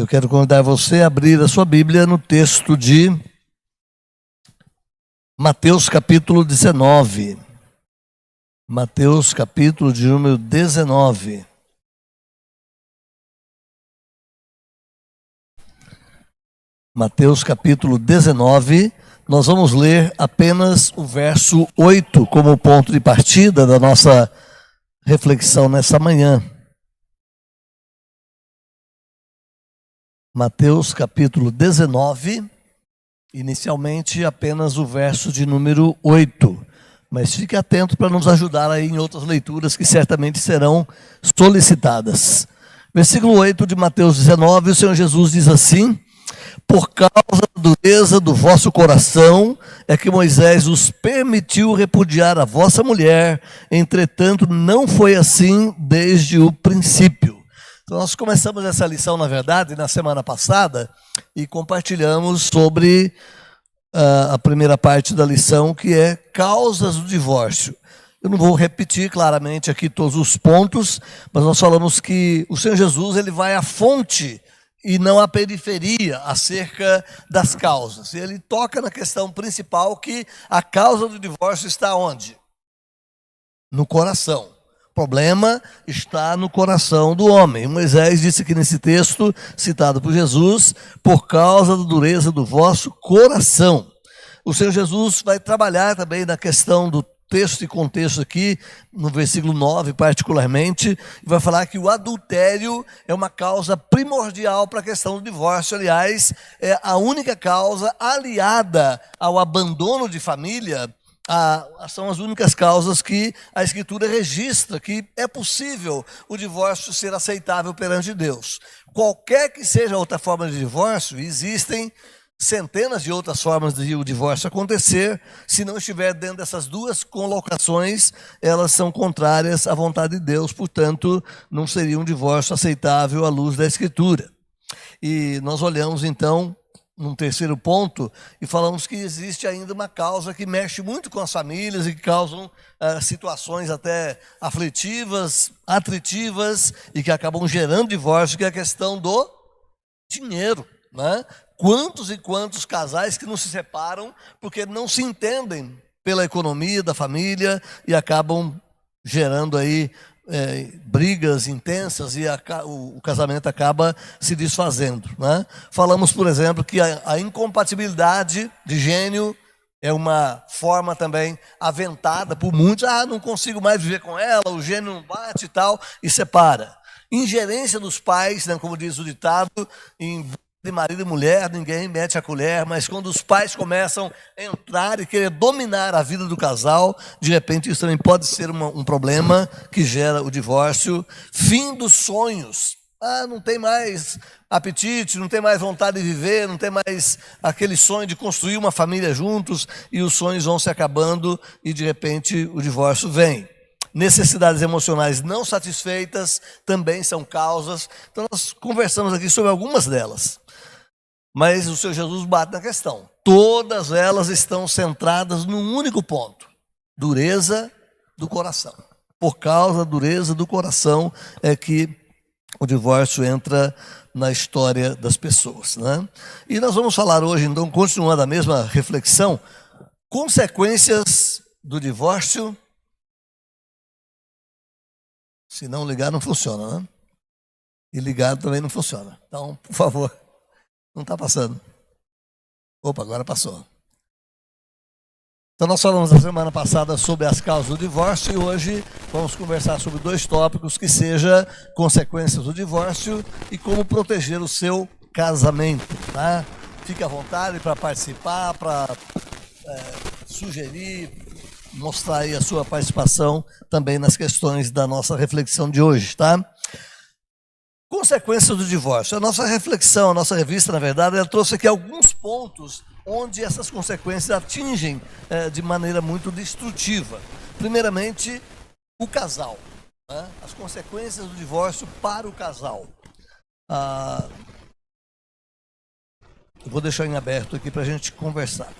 Eu quero convidar você a abrir a sua Bíblia no texto de Mateus capítulo 19. Mateus capítulo de número 19. Mateus capítulo 19, nós vamos ler apenas o verso 8 como ponto de partida da nossa reflexão nessa manhã. Mateus capítulo 19, inicialmente apenas o verso de número 8. Mas fique atento para nos ajudar aí em outras leituras que certamente serão solicitadas. Versículo 8 de Mateus 19, o Senhor Jesus diz assim: por causa da dureza do vosso coração é que Moisés os permitiu repudiar a vossa mulher, entretanto não foi assim desde o princípio. Então nós começamos essa lição, na verdade, na semana passada, e compartilhamos sobre a primeira parte da lição, que é causas do divórcio. Eu não vou repetir claramente aqui todos os pontos, mas nós falamos que o Senhor Jesus ele vai à fonte e não à periferia acerca das causas. Ele toca na questão principal, que a causa do divórcio está onde? No coração. O problema está no coração do homem. Moisés disse aqui nesse texto, citado por Jesus, por causa da dureza do vosso coração. O Senhor Jesus vai trabalhar também na questão do texto e contexto aqui, no versículo 9 particularmente, e vai falar que o adultério é uma causa primordial para a questão do divórcio. Aliás, é a única causa aliada ao abandono de família. São as únicas causas que a Escritura registra que é possível o divórcio ser aceitável perante Deus. Qualquer que seja a outra forma de divórcio, existem centenas de outras formas de o divórcio acontecer. Se não estiver dentro dessas duas colocações, elas são contrárias à vontade de Deus, portanto, não seria um divórcio aceitável à luz da Escritura. E nós olhamos então num terceiro ponto, e falamos que existe ainda uma causa que mexe muito com as famílias e que causam situações até aflitivas, atritivas, e que acabam gerando divórcio, que é a questão do dinheiro, né? Quantos e quantos casais que não se separam porque não se entendem pela economia da família e acabam gerando aí brigas intensas, e o casamento acaba se desfazendo, né? Falamos, por exemplo, que a incompatibilidade de gênio é uma forma também aventada por muitos. Não consigo mais viver com ela, o gênio não bate e tal, e separa. Ingerência dos pais, né, como diz o ditado, de marido e mulher, ninguém mete a colher, mas quando os pais começam a entrar e querer dominar a vida do casal, de repente isso também pode ser um problema que gera o divórcio. Fim dos sonhos. Não tem mais apetite, não tem mais vontade de viver, não tem mais aquele sonho de construir uma família juntos, e os sonhos vão se acabando e de repente o divórcio vem. Necessidades emocionais não satisfeitas também são causas. Então nós conversamos aqui sobre algumas delas. Mas o Senhor Jesus bate na questão. Todas elas estão centradas num único ponto: dureza do coração. Por causa da dureza do coração é que o divórcio entra na história das pessoas, né? E nós vamos falar hoje, então, continuando a mesma reflexão, consequências do divórcio. Se não ligar, não funciona, né? E ligado também não funciona. Então, por favor. Não está passando. Opa, agora passou. Então nós falamos na semana passada sobre as causas do divórcio, e hoje vamos conversar sobre dois tópicos, que seja consequências do divórcio e como proteger o seu casamento, tá? Fique à vontade para participar, para sugerir, mostrar aí a sua participação também nas questões da nossa reflexão de hoje, tá? Consequências do divórcio. A nossa reflexão, a nossa revista, na verdade, ela trouxe aqui alguns pontos onde essas consequências atingem de maneira muito destrutiva. Primeiramente, o casal, né? As consequências do divórcio para o casal. Eu vou deixar em aberto aqui para a gente conversar.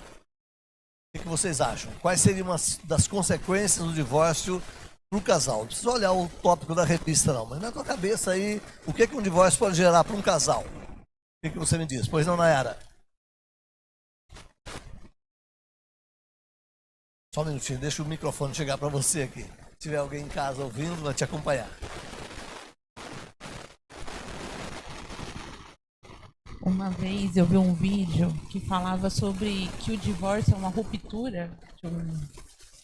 O que vocês acham? Quais seriam as das consequências do divórcio para o casal? Não precisa olhar o tópico da revista não, mas na tua cabeça aí, o que um divórcio pode gerar para um casal? O que você me diz? Pois não, Nayara? Só um minutinho, deixa o microfone chegar para você aqui. Se tiver alguém em casa ouvindo, vai te acompanhar. Uma vez eu vi um vídeo que falava sobre que o divórcio é uma ruptura,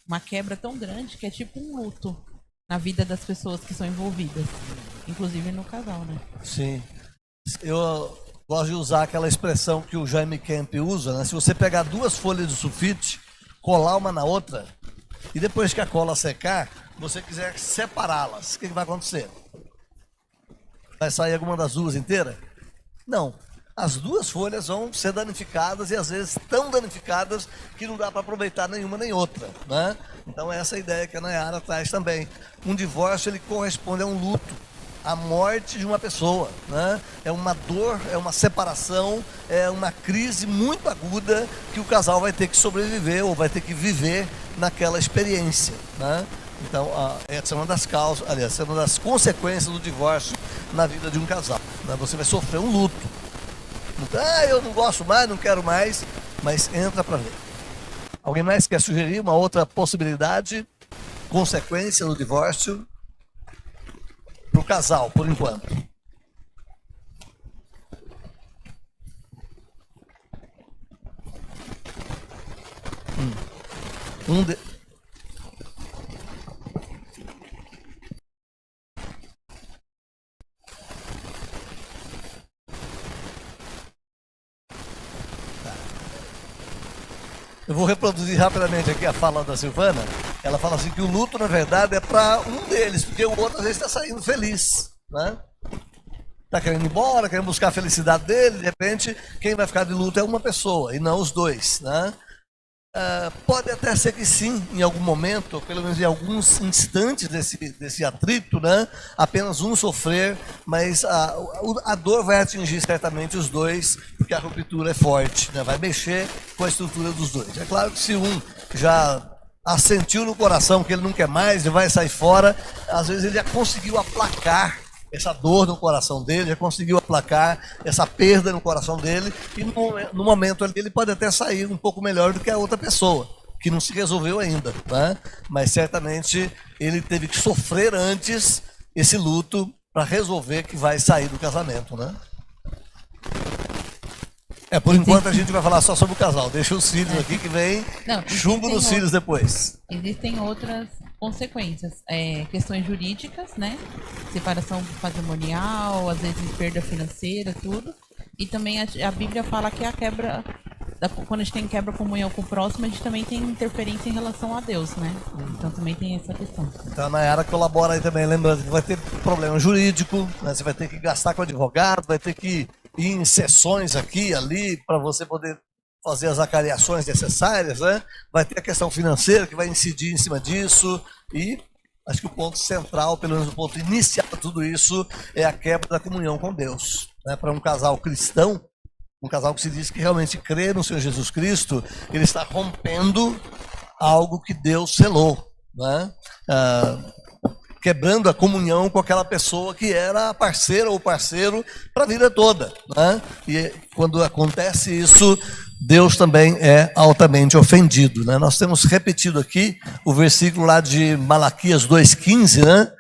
uma quebra tão grande que é tipo um luto na vida das pessoas que são envolvidas, inclusive no casal, né? Sim. Eu gosto de usar aquela expressão que o Jaime Kemp usa, né? Se você pegar duas folhas de sulfite, colar uma na outra, e depois que a cola secar, você quiser separá-las, o que vai acontecer? Vai sair alguma das duas inteira? Não. As duas folhas vão ser danificadas e às vezes tão danificadas que não dá para aproveitar nenhuma nem outra, né? Então essa é a ideia que a Nayara traz também. Um divórcio, ele corresponde a um luto, a morte de uma pessoa, né? É uma dor, é uma separação, é uma crise muito aguda que o casal vai ter que sobreviver ou vai ter que viver naquela experiência, né? Então, essa é uma das causas, aliás, essa é uma das consequências do divórcio na vida de um casal, né? Você vai sofrer um luto. Eu não gosto mais, não quero mais, mas entra para ver. Alguém mais quer sugerir uma outra possibilidade, consequência do divórcio para o casal, por enquanto? Eu vou reproduzir rapidamente aqui a fala da Silvana. Ela fala assim que o luto, na verdade, é para um deles, porque o outro às vezes está saindo feliz, né? Está querendo ir embora, querendo buscar a felicidade dele, de repente, quem vai ficar de luto é uma pessoa, e não os dois, né? Pode até ser que sim, em algum momento, ou pelo menos em alguns instantes desse atrito, né? Apenas um sofrer, mas a dor vai atingir certamente os dois, porque a ruptura é forte, né? Vai mexer com a estrutura dos dois. É claro que se um já assentiu no coração que ele não quer mais e vai sair fora, às vezes ele já conseguiu aplacar essa dor no coração dele, já conseguiu aplacar essa perda no coração dele, e no momento ali ele pode até sair um pouco melhor do que a outra pessoa, que não se resolveu ainda, né? Mas certamente ele teve que sofrer antes esse luto para resolver que vai sair do casamento, né? Por enquanto a gente vai falar só sobre o casal, deixa os filhos aqui que vem chumbo nos filhos depois. Existem outras consequências, questões jurídicas, né? Separação patrimonial, às vezes perda financeira, tudo. E também a Bíblia fala que a quebra, quando a gente tem quebra comunhão com o próximo, a gente também tem interferência em relação a Deus, né? Então também tem essa questão. Então a Nayara colabora aí também, lembrando que vai ter problema jurídico, né? Você vai ter que gastar com advogado, vai ter que ir em sessões aqui, ali, para você poder fazer as acariações necessárias, né? Vai ter a questão financeira que vai incidir em cima disso, e acho que o ponto central, pelo menos o ponto inicial de tudo isso, é a quebra da comunhão com Deus, né? Para um casal cristão, um casal que se diz que realmente crê no Senhor Jesus Cristo, ele está rompendo algo que Deus selou, né? Quebrando a comunhão com aquela pessoa que era a parceira ou parceiro para a vida toda, né? E quando acontece isso, Deus também é altamente ofendido, né? Nós temos repetido aqui o versículo lá de Malaquias 2,15, né?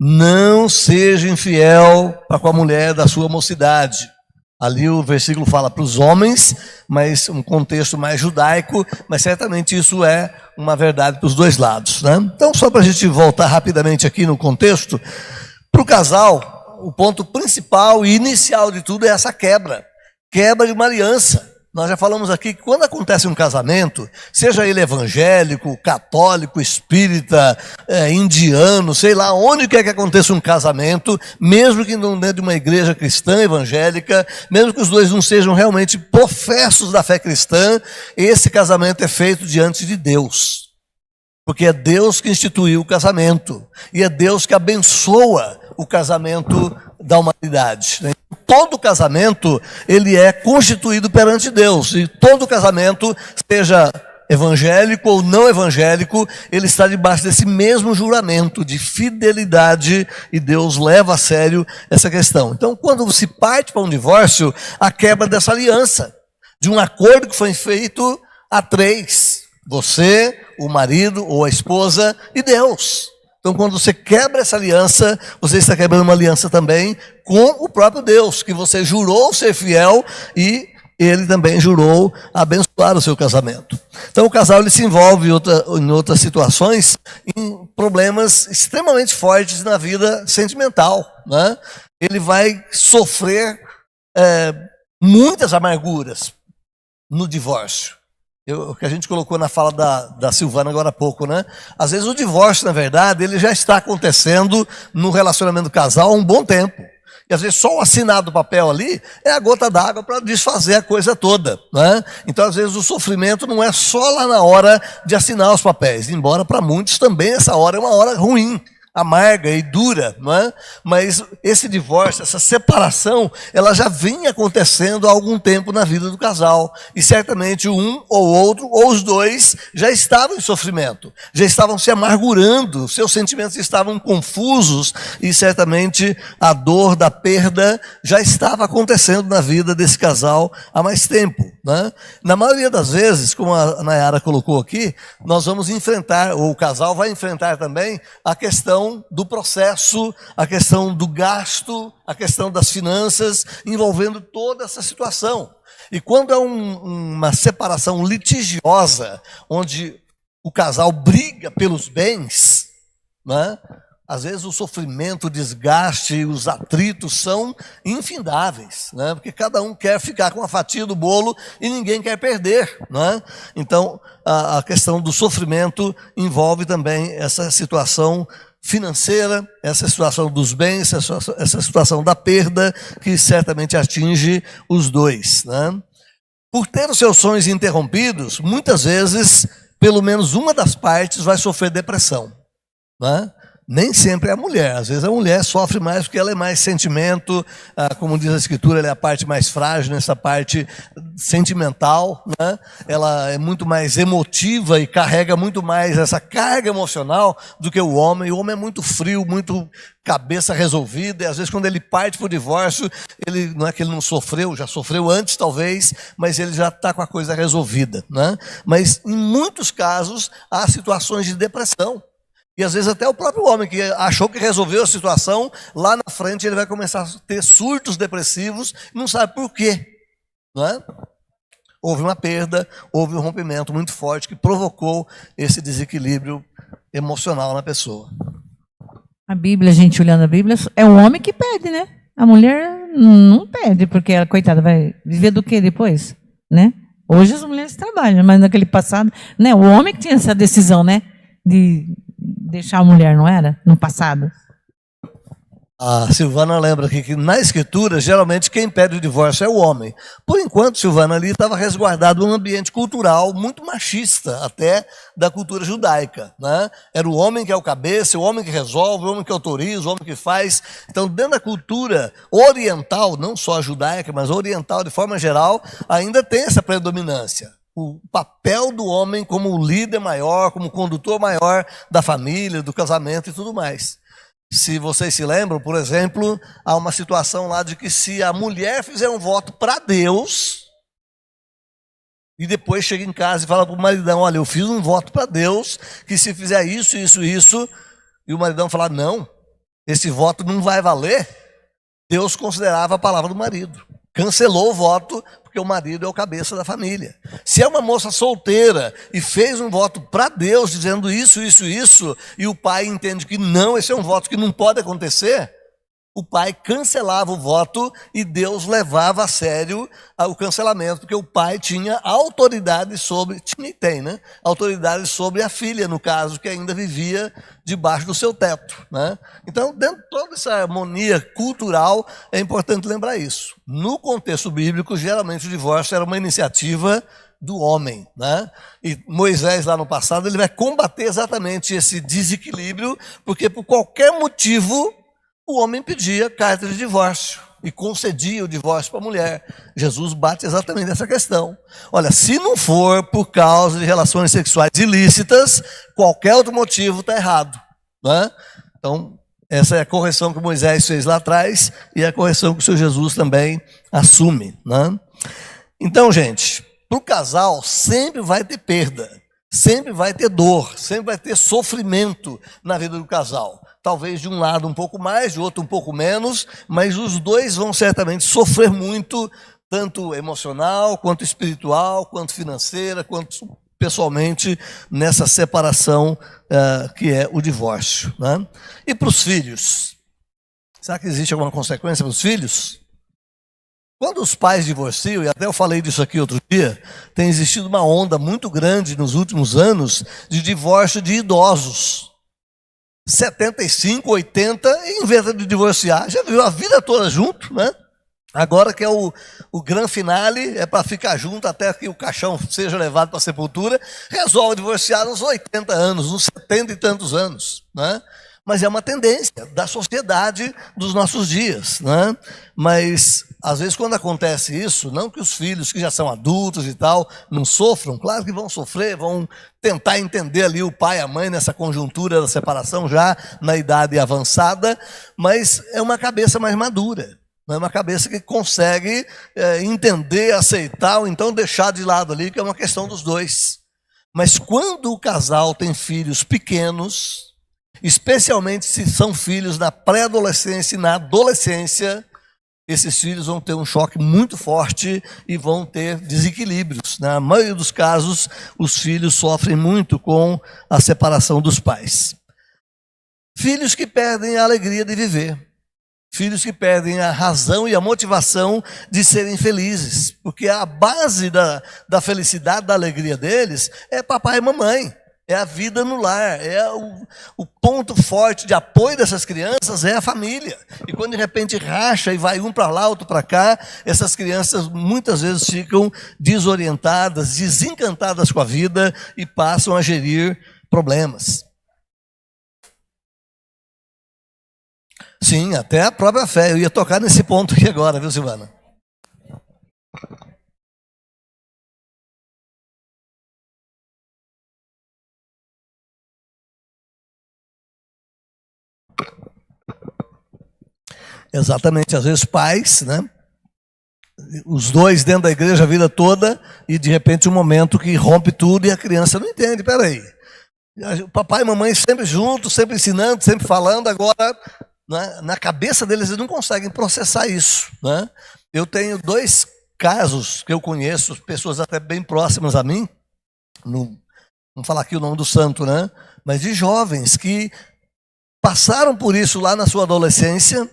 Não seja infiel para com a mulher da sua mocidade. Ali o versículo fala para os homens, mas um contexto mais judaico, mas certamente isso é uma verdade para os dois lados, né? Então, só para a gente voltar rapidamente aqui no contexto, para o casal, o ponto principal e inicial de tudo é essa quebra de uma aliança. Nós já falamos aqui que quando acontece um casamento, seja ele evangélico, católico, espírita, indiano, sei lá, onde quer que aconteça um casamento, mesmo que não dentro de uma igreja cristã, evangélica, mesmo que os dois não sejam realmente professos da fé cristã, esse casamento é feito diante de Deus. Porque é Deus que instituiu o casamento, e é Deus que abençoa o casamento da humanidade. Todo casamento, ele é constituído perante Deus, e todo casamento, seja evangélico ou não evangélico, ele está debaixo desse mesmo juramento de fidelidade e Deus leva a sério essa questão. Então, quando se parte para um divórcio, a quebra dessa aliança, de um acordo que foi feito a três: você, o marido ou a esposa e Deus. Então, quando você quebra essa aliança, você está quebrando uma aliança também com o próprio Deus, que você jurou ser fiel e ele também jurou abençoar o seu casamento. Então, o casal ele se envolve em outras situações, em problemas extremamente fortes na vida sentimental, né? Ele vai sofrer muitas amarguras no divórcio. O que a gente colocou na fala da Silvana agora há pouco, né? Às vezes o divórcio, na verdade, ele já está acontecendo no relacionamento do casal há um bom tempo. E às vezes só o assinado do papel ali é a gota d'água para desfazer a coisa toda, né? Então, às vezes, o sofrimento não é só lá na hora de assinar os papéis, embora para muitos também essa hora é uma hora ruim, amarga e dura, não é? Mas esse divórcio, essa separação, ela já vinha acontecendo há algum tempo na vida do casal. E certamente um ou outro, ou os dois, já estavam em sofrimento, já estavam se amargurando, seus sentimentos estavam confusos e certamente a dor da perda já estava acontecendo na vida desse casal há mais tempo, né? Na maioria das vezes, como a Nayara colocou aqui, nós vamos enfrentar, ou o casal vai enfrentar também, a questão do processo, a questão do gasto, a questão das finanças, envolvendo toda essa situação. E quando é uma separação litigiosa, onde o casal briga pelos bens, né? Às vezes o sofrimento, o desgaste, os atritos são infindáveis, né? Porque cada um quer ficar com a fatia do bolo e ninguém quer perder, né? Então, a questão do sofrimento envolve também essa situação financeira, essa situação dos bens, essa situação da perda, que certamente atinge os dois, né? Por ter os seus sonhos interrompidos, muitas vezes, pelo menos uma das partes vai sofrer depressão, né? Nem sempre é a mulher, às vezes a mulher sofre mais porque ela é mais sentimento, como diz a Escritura, ela é a parte mais frágil nessa parte sentimental, né? Ela é muito mais emotiva e carrega muito mais essa carga emocional do que o homem. O homem é muito frio, muito cabeça resolvida, e às vezes quando ele parte para o divórcio, ele, não é que ele não sofreu, já sofreu antes talvez, mas ele já está com a coisa resolvida, né? Mas em muitos casos há situações de depressão. E às vezes até o próprio homem que achou que resolveu a situação, lá na frente ele vai começar a ter surtos depressivos, não sabe por quê, não é? Houve uma perda, houve um rompimento muito forte que provocou esse desequilíbrio emocional na pessoa. A Bíblia, a gente olhando a Bíblia, é o homem que pede, né? A mulher não pede, porque ela, coitada, vai viver do que depois, né? Hoje as mulheres trabalham, mas naquele passado, né? O homem que tinha essa decisão, né? De deixar a mulher, não era? No passado. A Silvana lembra aqui que na Escritura, geralmente quem pede o divórcio é o homem. Por enquanto, Silvana, ali estava resguardado um ambiente cultural muito machista, até da cultura judaica, né? Era o homem que é o cabeça, o homem que resolve, o homem que autoriza, o homem que faz. Então, dentro da cultura oriental, não só a judaica, mas oriental de forma geral, ainda tem essa predominância. O papel do homem como líder maior, como condutor maior da família, do casamento e tudo mais. Se vocês se lembram, por exemplo, há uma situação lá de que se a mulher fizer um voto para Deus, e depois chega em casa e fala para o maridão, olha, eu fiz um voto para Deus, que se fizer isso, isso, isso, e o maridão falar, não, esse voto não vai valer, Deus considerava a palavra do marido. Cancelou o voto, porque o marido é o cabeça da família. Se é uma moça solteira e fez um voto para Deus, dizendo isso, isso, isso, e o pai entende que não, esse é um voto que não pode acontecer, o pai cancelava o voto e Deus levava a sério o cancelamento, porque o pai tinha autoridade sobre, tinha e tem, né? Autoridade sobre a filha, no caso, que ainda vivia debaixo do seu teto, né? Então, dentro de toda essa harmonia cultural, é importante lembrar isso. No contexto bíblico, geralmente o divórcio era uma iniciativa do homem, né? E Moisés, lá no passado, ele vai combater exatamente esse desequilíbrio, porque por qualquer motivo, o homem pedia carta de divórcio. e concedia o divórcio para a mulher. Jesus bate exatamente nessa questão. Olha, se não for por causa de relações sexuais ilícitas, qualquer outro motivo está errado, né? Então, essa é a correção que Moisés fez lá atrás e a correção que o Senhor Jesus também assume, né? Então, gente, para o casal sempre vai ter perda, sempre vai ter dor, sempre vai ter sofrimento na vida do casal. Talvez de um lado um pouco mais, de outro um pouco menos, mas os dois vão certamente sofrer muito, tanto emocional, quanto espiritual, quanto financeira, quanto pessoalmente, nessa separação que é o divórcio, né? E para os filhos? Será que existe alguma consequência para os filhos? Quando os pais divorciam, e até eu falei disso aqui outro dia, tem existido uma onda muito grande nos últimos anos de divórcio de idosos. 75, 80, e inventa de divorciar. Já viu a vida toda junto, né? Agora que é o grande finale, é para ficar junto até que o caixão seja levado para a sepultura, resolve divorciar nos 80 anos, nos 70 e tantos anos, né? Mas é uma tendência da sociedade dos nossos dias, né? Mas, às vezes, quando acontece isso, não que os filhos que já são adultos e tal, não sofram, claro que vão sofrer, vão tentar entender ali o pai e a mãe nessa conjuntura da separação já na idade avançada, mas é uma cabeça mais madura, é uma cabeça que consegue entender, aceitar, ou então deixar de lado ali, que é uma questão dos dois. Mas quando o casal tem filhos pequenos, especialmente se são filhos na pré-adolescência e na adolescência, esses filhos vão ter um choque muito forte e vão ter desequilíbrios. Na maioria dos casos, os filhos sofrem muito com a separação dos pais. Filhos que perdem a alegria de viver. Filhos que perdem a razão e a motivação de serem felizes. Porque a base da felicidade, da alegria deles é papai e mamãe. É a vida no lar, é o ponto forte de apoio dessas crianças é a família. E quando de repente racha e vai um para lá, outro para cá, essas crianças muitas vezes ficam desorientadas, desencantadas com a vida e passam a gerir problemas. Sim, até a própria fé. Eu ia tocar nesse ponto aqui agora, viu, Silvana? Exatamente, às vezes pais, né? Os dois dentro da igreja a vida toda e de repente um momento que rompe tudo e a criança não entende. Peraí, o papai e mamãe sempre juntos, sempre ensinando, sempre falando, agora né, na cabeça deles eles não conseguem processar isso, né? Eu tenho 2 casos que eu conheço, pessoas até bem próximas a mim, não vou falar aqui o nome do santo, né? Mas de jovens que passaram por isso lá na sua adolescência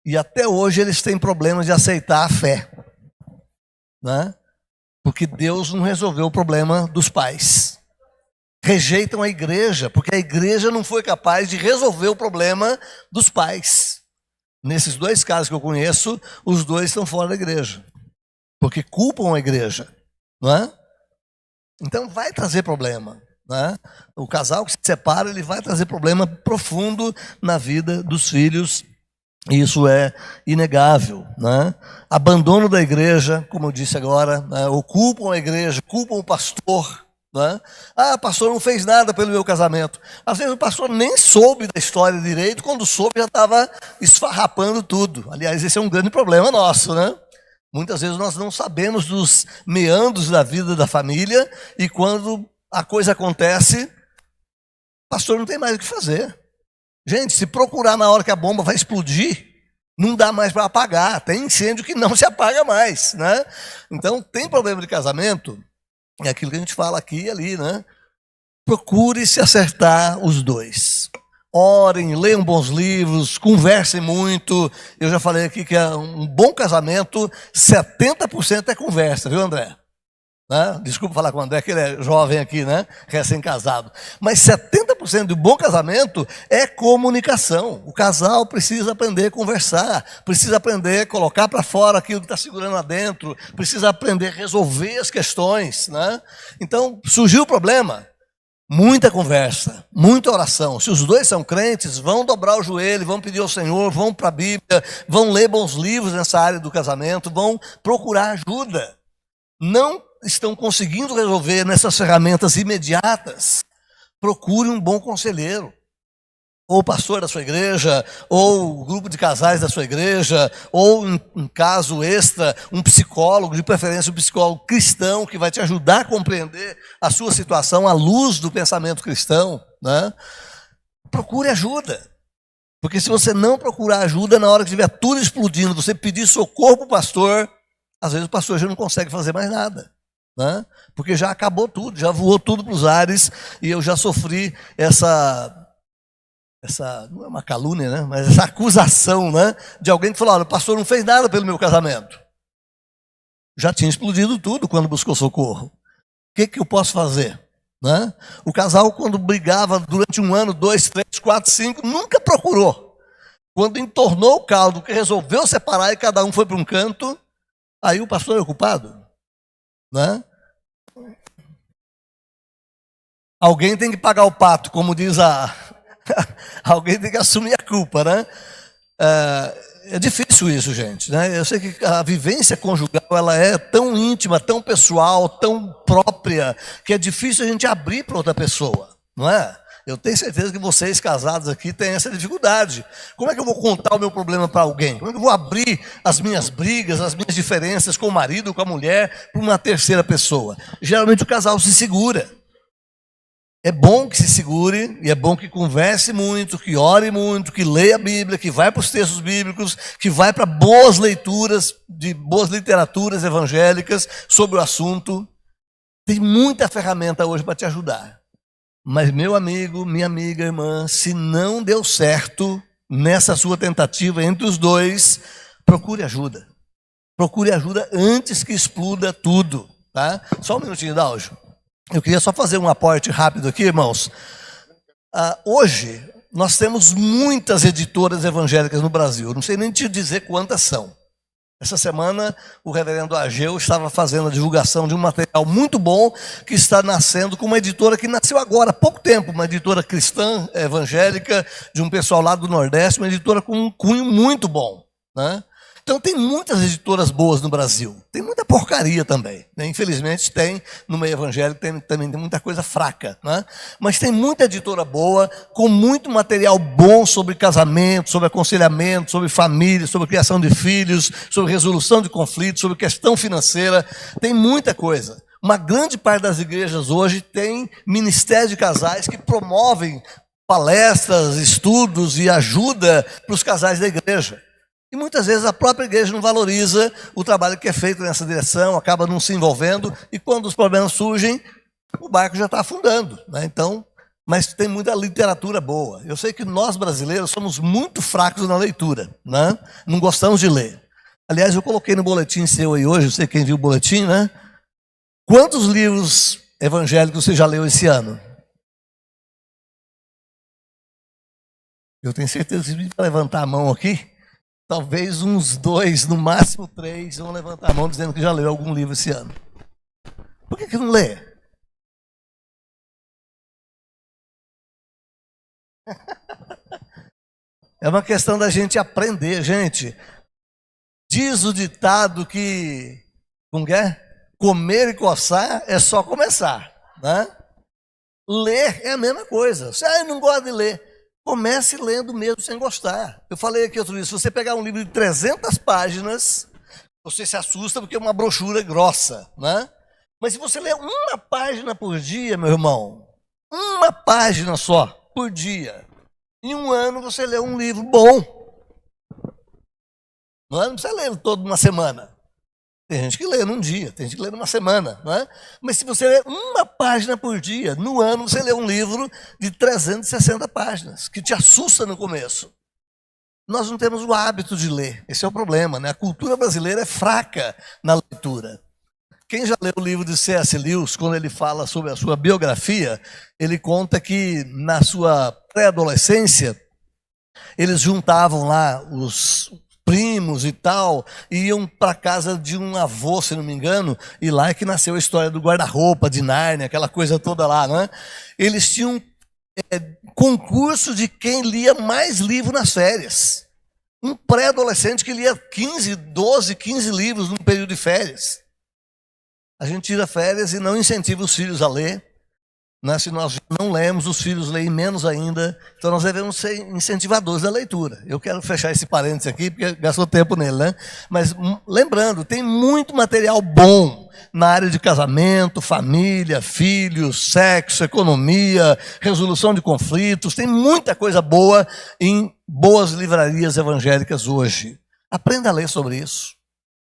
e até hoje eles têm problemas de aceitar a fé, né? Porque Deus não resolveu o problema dos pais. Rejeitam a igreja, porque a igreja não foi capaz de resolver o problema dos pais. Nesses 2 casos que eu conheço, os 2 estão fora da igreja, porque culpam a igreja, não é? Então vai trazer problema, né? O casal que se separa, ele vai trazer problema profundo na vida dos filhos. Isso é inegável, né? Abandono da igreja, como eu disse agora, né? Ou culpam a igreja, culpam o pastor, né? Ah, o pastor não fez nada pelo meu casamento. Às vezes o pastor nem soube da história direito, quando soube já estava esfarrapando tudo. Aliás, esse é um grande problema nosso, né? Muitas vezes nós não sabemos dos meandros da vida da família e quando a coisa acontece, o pastor não tem mais o que fazer. Gente, se procurar na hora que a bomba vai explodir, não dá mais para apagar. Tem incêndio que não se apaga mais, né? Então, tem problema de casamento, é aquilo que a gente fala aqui e ali, né? Procure se acertar os dois. Orem, leiam bons livros, conversem muito. Eu já falei aqui que um bom casamento, 70% é conversa, viu, André? Né? Desculpa falar com o André, que ele é jovem aqui, né? Recém-casado. Mas 70% do bom casamento é comunicação. O casal precisa aprender a conversar, precisa aprender a colocar para fora aquilo que está segurando lá dentro, precisa aprender a resolver as questões, né? Então, surgiu o problema. muita conversa, muita oração. Se os dois são crentes, vão dobrar o joelho, vão pedir ao Senhor, vão para a Bíblia, vão ler bons livros nessa área do casamento, vão procurar ajuda. Não estão conseguindo resolver nessas ferramentas imediatas, procure um bom conselheiro. Ou o pastor da sua igreja, ou o grupo de casais da sua igreja, ou, em caso extra, um psicólogo, de preferência um psicólogo cristão, que vai te ajudar a compreender a sua situação à luz do pensamento cristão, né? Procure ajuda. Porque se você não procurar ajuda, na hora que estiver tudo explodindo, você pedir socorro para o pastor, às vezes o pastor já não consegue fazer mais nada, né? Porque já acabou tudo, já voou tudo para os ares, e eu já sofri essa não é uma calúnia, né? Mas essa acusação, né? De alguém que falou: olha, o pastor não fez nada pelo meu casamento. Já tinha explodido tudo quando buscou socorro. O que eu posso fazer? Né? O casal, quando brigava durante 1 ano, 2, 3, 4, 5, nunca procurou. Quando entornou o caldo, que resolveu separar e cada um foi para um canto, aí o pastor é o culpado. Né? Alguém tem que pagar o pato, como diz alguém tem que assumir a culpa, né? É difícil isso, gente, né? Eu sei que a vivência conjugal, ela é tão íntima, tão pessoal, tão própria, que é difícil a gente abrir para outra pessoa, não é? Eu tenho certeza que vocês casados aqui têm essa dificuldade. Como é que eu vou contar o meu problema para alguém? Como é que eu vou abrir as minhas brigas, as minhas diferenças com o marido, com a mulher, para uma terceira pessoa? Geralmente o casal se segura. É bom que se segure, e é bom que converse muito, que ore muito, que leia a Bíblia, que vai para os textos bíblicos, que vai para boas leituras, de boas literaturas evangélicas sobre o assunto. Tem muita ferramenta hoje para te ajudar. Mas, meu amigo, minha amiga, irmã, se não deu certo nessa sua tentativa entre os dois, procure ajuda. Procure ajuda antes que exploda tudo. Tá? Só um minutinho, Daljo. Eu queria só fazer um aporte rápido aqui, irmãos. Hoje, nós temos muitas editoras evangélicas no Brasil. Eu não sei nem te dizer quantas são. Essa semana, o reverendo Ageu estava fazendo a divulgação de um material muito bom que está nascendo com uma editora que nasceu agora, há pouco tempo, uma editora cristã evangélica, de um pessoal lá do Nordeste, uma editora com um cunho muito bom, né? Então tem muitas editoras boas no Brasil, tem muita porcaria também, né? Infelizmente tem, no meio evangélico também tem muita coisa fraca, né? Mas tem muita editora boa, com muito material bom sobre casamento, sobre aconselhamento, sobre família, sobre criação de filhos, sobre resolução de conflitos, sobre questão financeira, tem muita coisa. Uma grande parte das igrejas hoje tem ministérios de casais que promovem palestras, estudos e ajuda para os casais da igreja. E muitas vezes a própria igreja não valoriza o trabalho que é feito nessa direção, acaba não se envolvendo, e quando os problemas surgem, o barco já está afundando, né? Então, mas tem muita literatura boa. Eu sei que nós brasileiros somos muito fracos na leitura, né? Não gostamos de ler. Aliás, eu coloquei no boletim seu aí hoje, não sei quem viu o boletim, né? Quantos livros evangélicos você já leu esse ano? Eu tenho certeza que se vai levantar a mão aqui, talvez uns 2, no máximo 3, vão levantar a mão dizendo que já leu algum livro esse ano. Por que não lê? É uma questão da gente aprender, gente. Diz o ditado que, como é? Comer e coçar é só começar, né? Ler é a mesma coisa. Você não gosta de ler. Comece lendo mesmo sem gostar. Eu falei aqui outro dia, se você pegar um livro de 300 páginas, você se assusta porque é uma brochura grossa, né? Mas se você ler uma página por dia, meu irmão, uma página só por dia, em 1 ano você lê um livro bom. Não precisa ler todo numa semana. Tem gente que lê num dia, tem gente que lê numa semana, não é? Mas se você ler uma página por dia, no ano você lê um livro de 360 páginas, que te assusta no começo. Nós não temos o hábito de ler, esse é o problema, né? A cultura brasileira é fraca na leitura. Quem já leu o livro de C.S. Lewis, quando ele fala sobre a sua biografia, ele conta que na sua pré-adolescência, eles juntavam lá os primos e tal, iam para casa de um avô, se não me engano, e lá é que nasceu a história do guarda-roupa, de Nárnia, aquela coisa toda lá, né? Eles tinham concurso de quem lia mais livro nas férias. Um pré-adolescente que lia 12, 15 livros num período de férias. A gente tira férias e não incentiva os filhos a ler. Né? Se nós não lemos, os filhos leem menos ainda. Então nós devemos ser incentivadores da leitura. Eu quero fechar esse parênteses aqui, porque gastou tempo nele, né? Mas lembrando, tem muito material bom na área de casamento, família, filhos, sexo, economia, resolução de conflitos. Tem muita coisa boa em boas livrarias evangélicas hoje. Aprenda a ler sobre isso.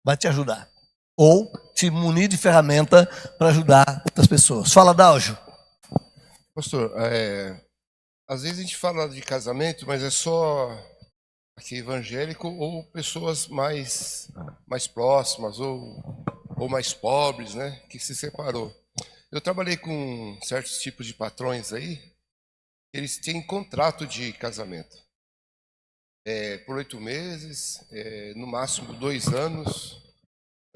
Vai te ajudar. Ou te munir de ferramenta para ajudar outras pessoas. Fala, Dáugio. Pastor, às vezes a gente fala de casamento, mas é só aqui evangélico ou pessoas mais próximas ou mais pobres, né, que se separou. Eu trabalhei com certos tipos de patrões aí, eles têm contrato de casamento. Por 8 meses, no máximo 2 anos,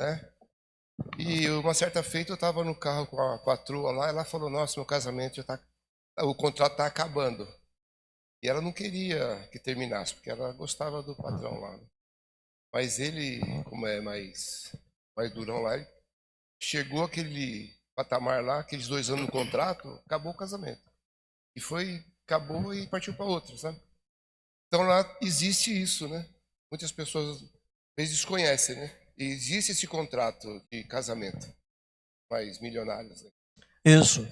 né? E uma certa feita eu estava no carro com a patroa lá, ela falou, nossa, meu casamento o contrato está acabando. E ela não queria que terminasse, porque ela gostava do patrão lá. Mas ele, como é mais durão lá, ele chegou aquele patamar lá, aqueles 2 anos no contrato, acabou o casamento. Acabou e partiu para outro, sabe? Então lá existe isso, né? Muitas pessoas às vezes desconhecem, né? Existe esse contrato de casamento, mais milionários, né? Isso.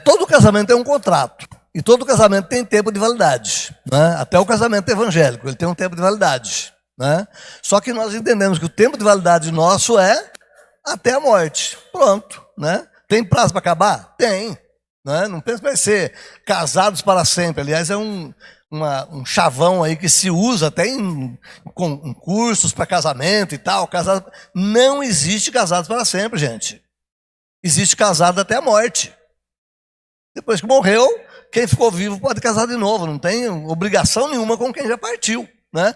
Todo casamento é um contrato. E todo casamento tem tempo de validade. Né? Até o casamento evangélico, ele tem um tempo de validade. Né? Só que nós entendemos que o tempo de validade nosso é até a morte. Pronto. Né? Tem prazo para acabar? Tem. Né? Não pensa que vai ser casados para sempre. Aliás, é um chavão aí que se usa até em cursos para casamento e tal. Não existe casados para sempre, gente. Existe casado até a morte. Depois que morreu, quem ficou vivo pode casar de novo. Não tem obrigação nenhuma com quem já partiu. Né?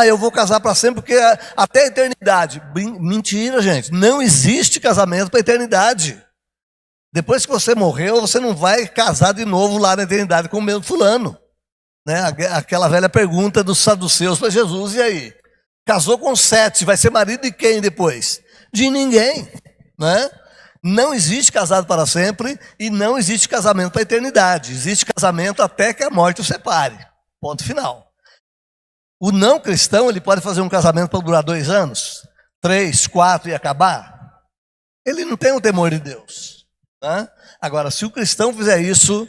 Eu vou casar para sempre porque até a eternidade. Mentira, gente. Não existe casamento para a eternidade. Depois que você morreu, você não vai casar de novo lá na eternidade com o mesmo fulano. Né? Aquela velha pergunta dos saduceus para Jesus, e aí? Casou com 7, vai ser marido de quem depois? De ninguém. Né? Não existe casado para sempre e não existe casamento para a eternidade. Existe casamento até que a morte o separe. Ponto final. O não cristão, ele pode fazer um casamento para durar 2 anos, 3, 4 e acabar. Ele não tem o temor de Deus. Né? Agora, se o cristão fizer isso,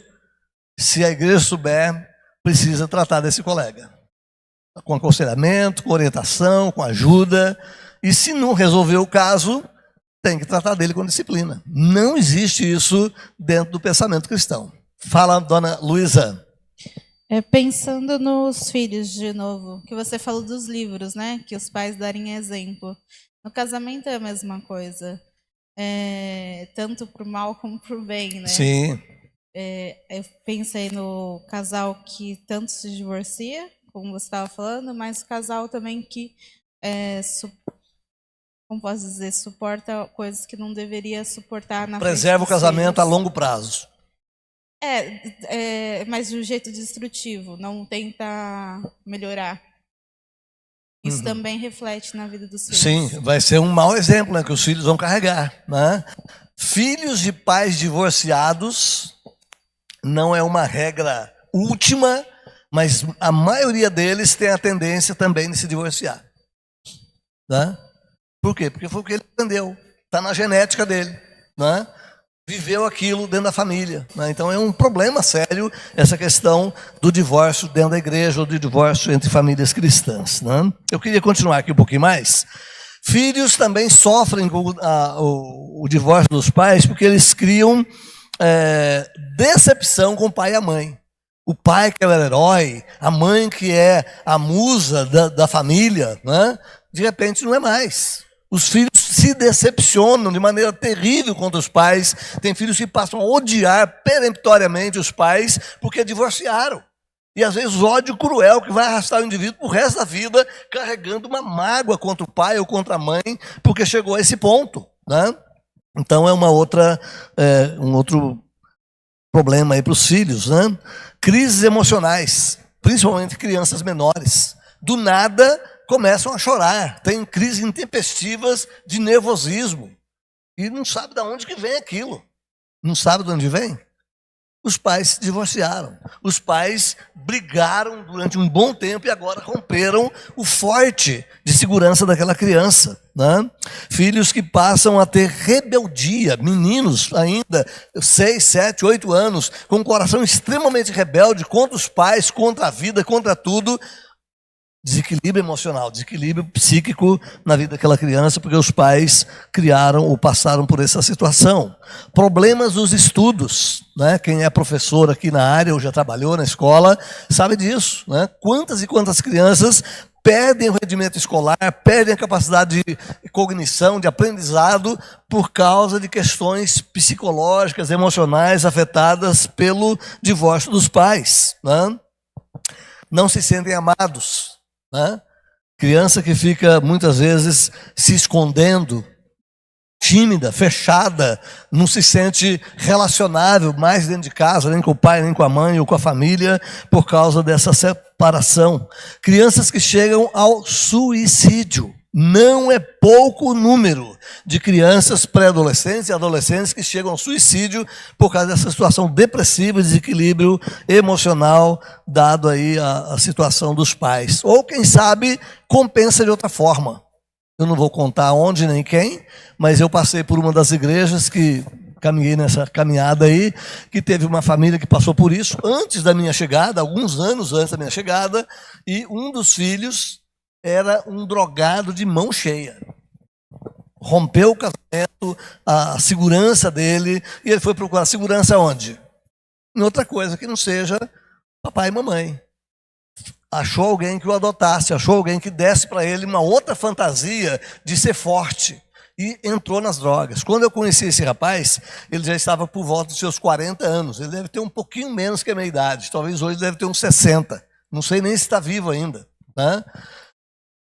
se a igreja souber, precisa tratar desse colega. Com aconselhamento, com orientação, com ajuda. E se não resolver o caso, tem que tratar dele com disciplina. Não existe isso dentro do pensamento cristão. Fala, dona Luísa. Pensando nos filhos de novo, que você falou dos livros, né? Que os pais darem exemplo. No casamento é a mesma coisa. Tanto para o mal como para o bem, né? Sim. Eu pensei no casal que tanto se divorcia, como você estava falando, mas o casal também que, como posso dizer, suporta coisas que não deveria suportar na frente Preserva o dos casamento filhos. a longo prazo. Mas de um jeito destrutivo, não tenta melhorar. Isso também reflete na vida dos filhos. Sim, vai ser um mau exemplo, né, que os filhos vão carregar. Né? Filhos de pais divorciados não é uma regra última, mas a maioria deles tem a tendência também de se divorciar. Né? Por quê? Porque foi o que ele aprendeu. Está na genética dele. Né? Viveu aquilo dentro da família. Né? Então é um problema sério essa questão do divórcio dentro da igreja ou do divórcio entre famílias cristãs. Né? Eu queria continuar aqui um pouquinho mais. Filhos também sofrem com o divórcio dos pais porque eles criam decepção com o pai e a mãe. O pai que é o herói, a mãe que é a musa da família, né? De repente não é mais. Os filhos se decepcionam de maneira terrível contra os pais. Tem filhos que passam a odiar peremptoriamente os pais porque divorciaram. E às vezes ódio cruel que vai arrastar o indivíduo pro resto da vida, carregando uma mágoa contra o pai ou contra a mãe, porque chegou a esse ponto, né? Então é um outro problema aí para os filhos, né? Crises emocionais, principalmente crianças menores. Do nada começam a chorar, tem crises intempestivas de nervosismo. E não sabe de onde que vem aquilo. Não sabe de onde vem? Os pais se divorciaram. Os pais brigaram durante um bom tempo e agora romperam o forte de segurança daquela criança, né? Filhos que passam a ter rebeldia, meninos ainda, 6, 7, 8 anos, com um coração extremamente rebelde contra os pais, contra a vida, contra tudo. Desequilíbrio emocional, desequilíbrio psíquico na vida daquela criança, porque os pais criaram ou passaram por essa situação. Problemas nos estudos, né? Quem é professor aqui na área ou já trabalhou na escola sabe disso, né? Quantas e quantas crianças perdem o rendimento escolar, perdem a capacidade de cognição, de aprendizado, por causa de questões psicológicas, emocionais afetadas pelo divórcio dos pais, né? Não se sentem amados, né? Criança que fica muitas vezes se escondendo, tímida, fechada, não se sente relacionável mais dentro de casa, nem com o pai, nem com a mãe ou com a família, por causa dessa separação. Crianças que chegam ao suicídio. Não é pouco o número de crianças, pré-adolescentes e adolescentes que chegam ao suicídio por causa dessa situação depressiva, desequilíbrio emocional, dado aí a situação dos pais. Ou, quem sabe, compensa de outra forma. Eu não vou contar onde nem quem, mas eu passei por uma das igrejas que caminhei nessa caminhada aí, que teve uma família que passou por isso antes da minha chegada, alguns anos antes da minha chegada, e um dos filhos era um drogado de mão cheia. Rompeu o casamento, a segurança dele, e ele foi procurar segurança onde? Em outra coisa que não seja papai e mamãe. Achou alguém que o adotasse, achou alguém que desse para ele uma outra fantasia de ser forte. E entrou nas drogas. Quando eu conheci esse rapaz, ele já estava por volta dos seus 40 anos. Ele deve ter um pouquinho menos que a minha idade. Talvez hoje deve ter uns 60. Não sei nem se está vivo ainda, né?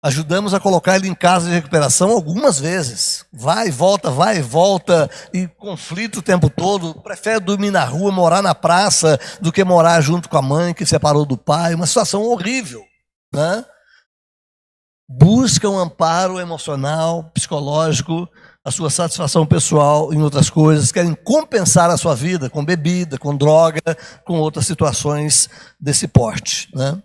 Ajudamos a colocar ele em casa de recuperação algumas vezes. Vai e volta, e conflito o tempo todo. Prefere dormir na rua, morar na praça, do que morar junto com a mãe que separou do pai. Uma situação horrível, né? Busca um amparo emocional, psicológico, a sua satisfação pessoal em outras coisas. Querem compensar a sua vida com bebida, com droga, com outras situações desse porte, né?